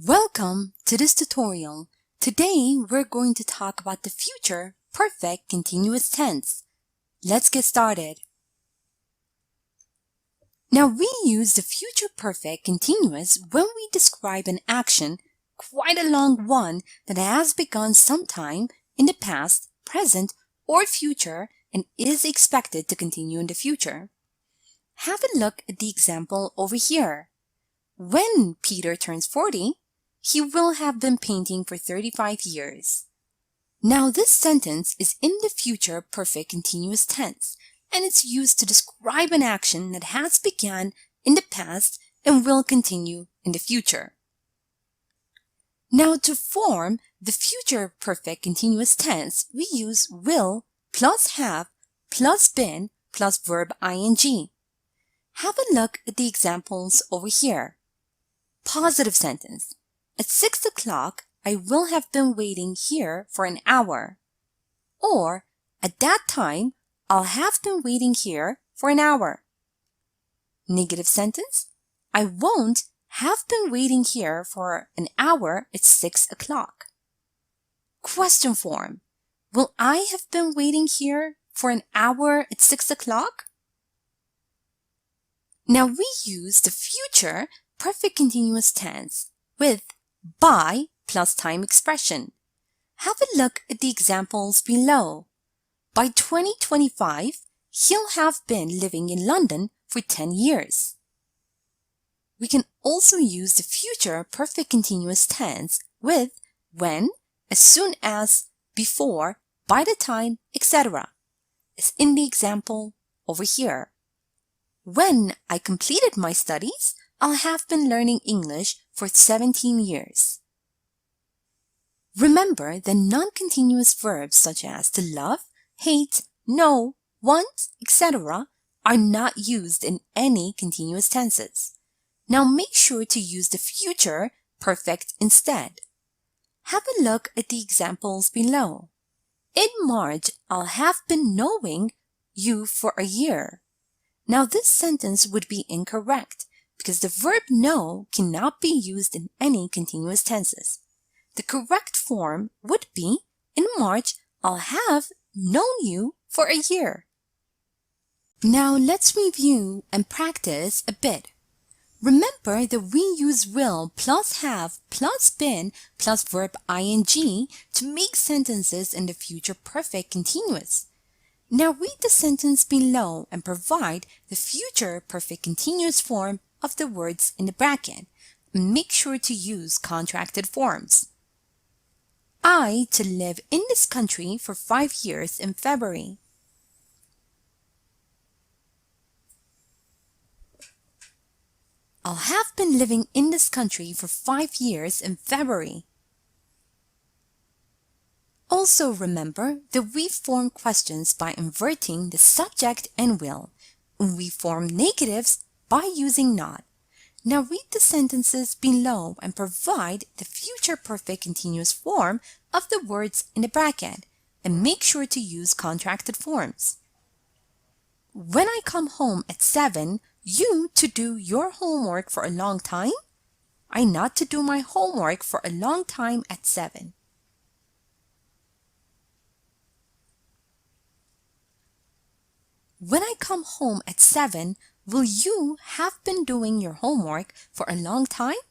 Welcome to this tutorial. Today we're going to talk about the future perfect continuous tense. Let's get started. Now we use the future perfect continuous when we describe an action, quite a long one, that has begun sometime in the past, present, or future and is expected to continue in the future. Have a look at the example over here. When Peter turns 40, he will have been painting for 35 years. Now this sentence is in the future perfect continuous tense, and it's used to describe an action that has begun in the past and will continue in the future. Now to form the future perfect continuous tense, we use will plus have plus been plus verb ing. Have a look at the examples over here. Positive sentence. At 6 o'clock, I will have been waiting here for an hour. Or, at that time, I'll have been waiting here for an hour. Negative sentence. I won't have been waiting here for an hour at 6 o'clock. Question form. Will I have been waiting here for an hour at 6 o'clock? Now we use the future perfect continuous tense with by plus time expression. Have a look at the examples below. By 2025, he'll have been living in London for 10 years. We can also use the future perfect continuous tense with when, as soon as, before, by the time, etc. as in the example over here. When I completed my studies, I'll have been learning English for 17 years. Remember that non-continuous verbs such as to love, hate, know, want, etc. are not used in any continuous tenses. Now make sure to use the future perfect instead. Have a look at the examples below. In March, I'll have been knowing you for a year. Now this sentence would be incorrect because the verb know cannot be used in any continuous tenses. The correct form would be, in March, I'll have known you for a year. Now let's review and practice a bit. Remember that we use will plus have plus been plus verb ing to make sentences in the future perfect continuous. Now read the sentence below and provide the future perfect continuous form of the words in the bracket. And make sure to use contracted forms. I to live in this country for 5 years in February. I'll have been living in this country for 5 years in February. Also remember that we form questions by inverting the subject and will, and we form negatives by using not. Now read the sentences below and provide the future perfect continuous form of the words in the bracket, and make sure to use contracted forms. When I come home at 7, you to do your homework for a long time? I not to do my homework for a long time at 7. When I come home at 7, will you have been doing your homework for a long time?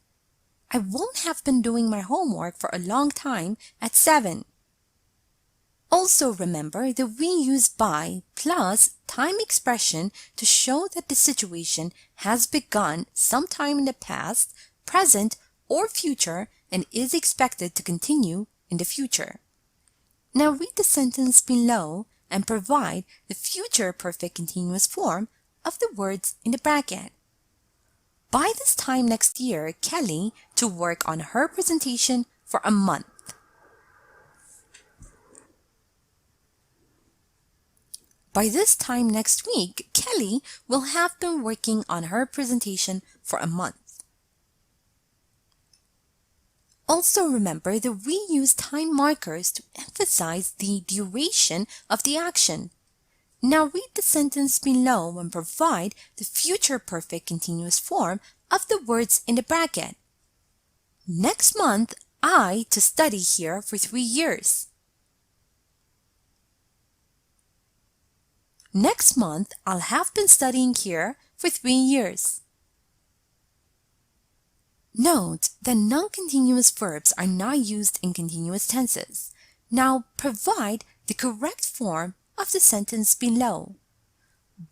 I won't have been doing my homework for a long time at 7. Also remember that we use by plus time expression to show that the situation has begun sometime in the past, present, or future and is expected to continue in the future. Now read the sentence below and provide the future perfect continuous form of the words in the bracket. By this time next year, Kelly to work on her presentation for a month. By this time next week, Kelly will have been working on her presentation for a month. Also remember that we use time markers to emphasize the duration of the action. Now read the sentence below and provide the future perfect continuous form of the words in the bracket. Next month, I to study here for 3 years. Next month, I'll have been studying here for 3 years. Note that non-continuous verbs are not used in continuous tenses. Now provide the correct form of the sentence below.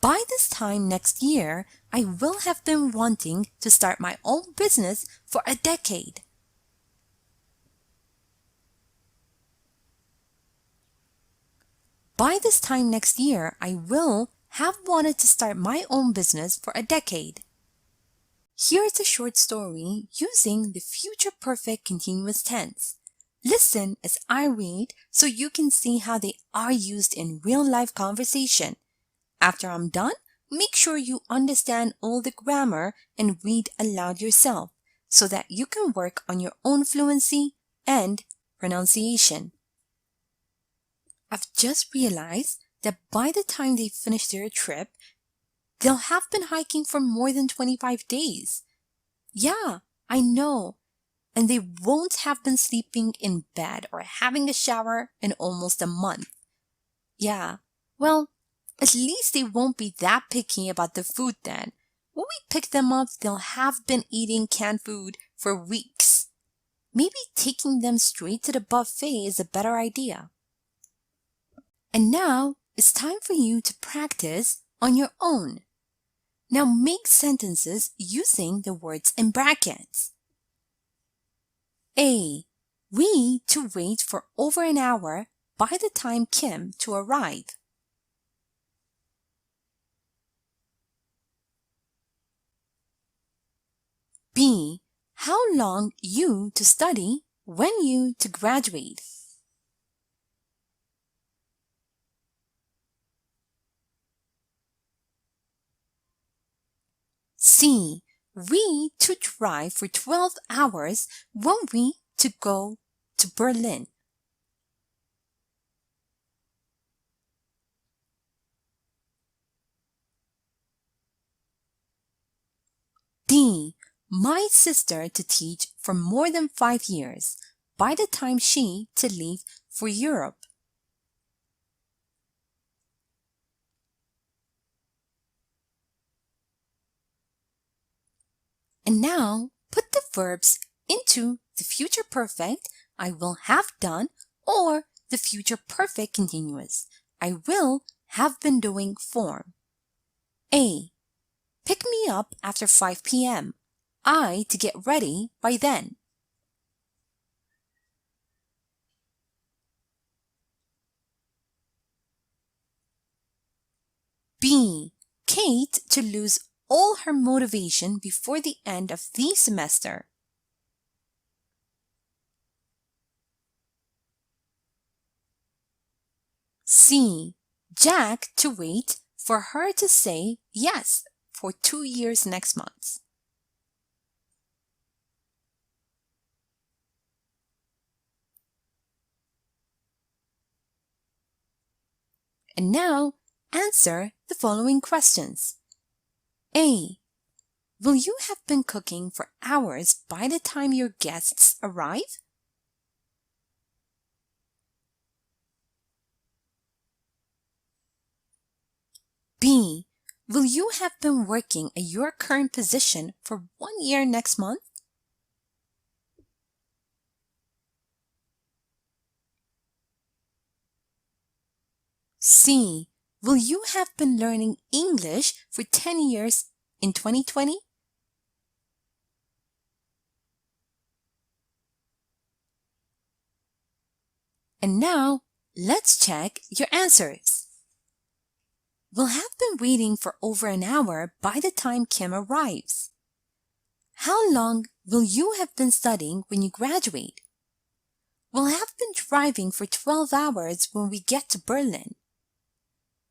By this time next year, I will have been wanting to start my own business for a decade. By this time next year, I will have wanted to start my own business for a decade. Here is a short story using the future perfect continuous tense. Listen as I read so you can see how they are used in real-life conversation. After I'm done, make sure you understand all the grammar and read aloud yourself so that you can work on your own fluency and pronunciation. I've just realized that by the time they finish their trip, they'll have been hiking for more than 25 days. Yeah, I know. And they won't have been sleeping in bed or having a shower in almost a month. Yeah, well, at least they won't be that picky about the food then. When we pick them up, they'll have been eating canned food for weeks. Maybe taking them straight to the buffet is a better idea. And now it's time for you to practice on your own. Now make sentences using the words in brackets. A. We to wait for over an hour by the time Kim to arrive. B. How long you to study when you to graduate. C. We to drive for 12 hours when we to go to Berlin. D. My sister to teach for more than 5 years by the time she to leave for Europe. And now put the verbs into the future perfect, I will have done, or the future perfect continuous, I will have been doing form. A. Pick me up after 5 p.m. I to get ready by then. B. Kate to lose all her motivation before the end of the semester. C. Jack to wait for her to say yes for 2 years next month. And now answer the following questions. A. Will you have been cooking for hours by the time your guests arrive? B. Will you have been working at your current position for 1 year next month? C. Will you have been learning English for 10 years in 2020? And now, let's check your answers. Will have been waiting for over an hour by the time Kim arrives. How long will you have been studying when you graduate? Will have been driving for 12 hours when we get to Berlin.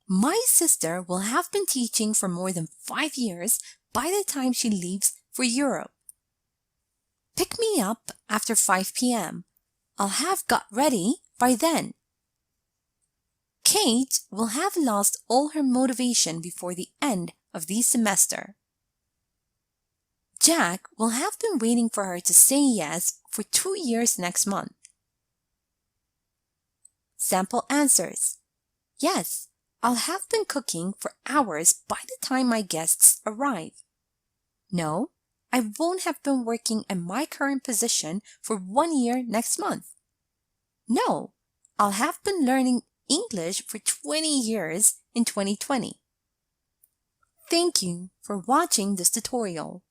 My sister will have been teaching for more than 5 years by the time she leaves for Europe. Pick me up after 5 p.m. I'll have got ready by then. Kate will have lost all her motivation before the end of the semester. Jack will have been waiting for her to say yes for 2 years next month. Sample answers. Yes, I'll have been cooking for hours by the time my guests arrive. No, I won't have been working in my current position for 1 year next month. No, I'll have been learning English for 20 years in 2020. Thank you for watching this tutorial.